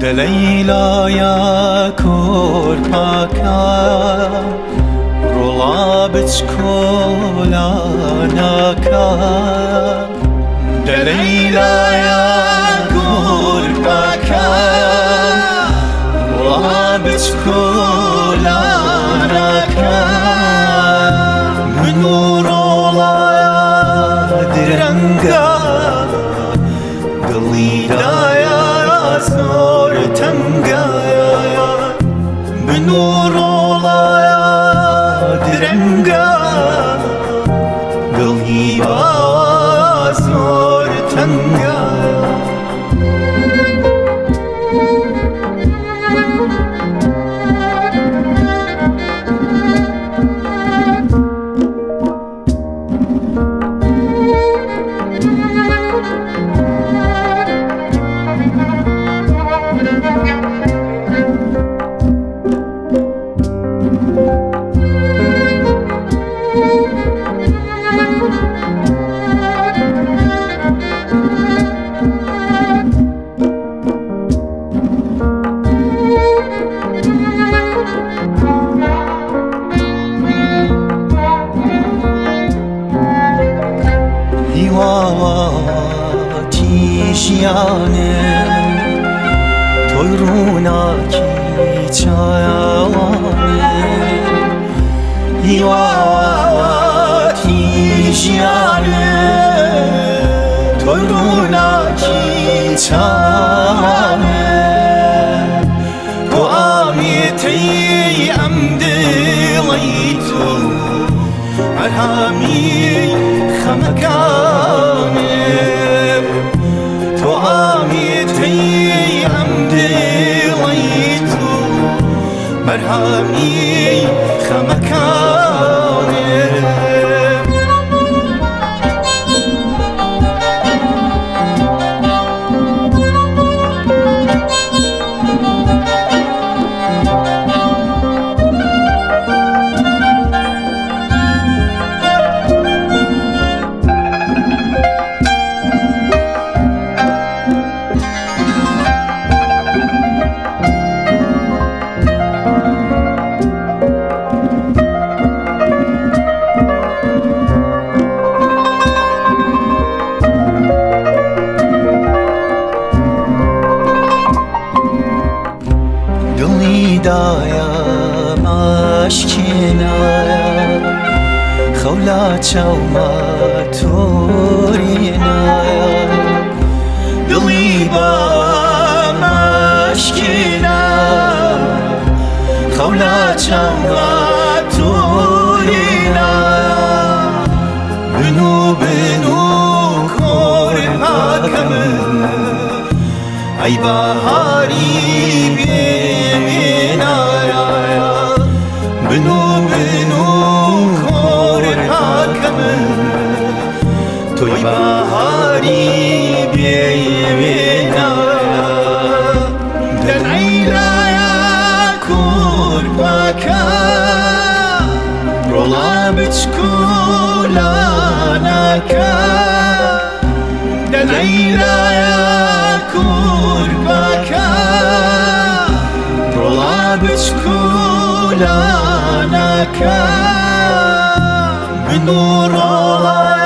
دليلايا كورباكا رولابتش كولاناكا دليلايا كورباكا رولابتش كولاناكا منورولا درنگا دليلايا تنگا بنور olaya direnga دلی بازار تنگا toyrunaki çayane Hivati jane toyrunaki çayane Bu amiyeti amdilaytu Arhami khamakane Tu amiyeti مرحمي خمكاني دایا مشکینایا خولا چوما تورینایا دلی با مشکینا خولا چوما تورینایا بنو کور حکم ای بهاری بنو کور حکم توی بهاری بیوینا دلیلایا کور پاکا رولا بچکولانکە دەنەیرایە کوربەکە ڕۆڵا بچکولانەکە من و ڕۆڵای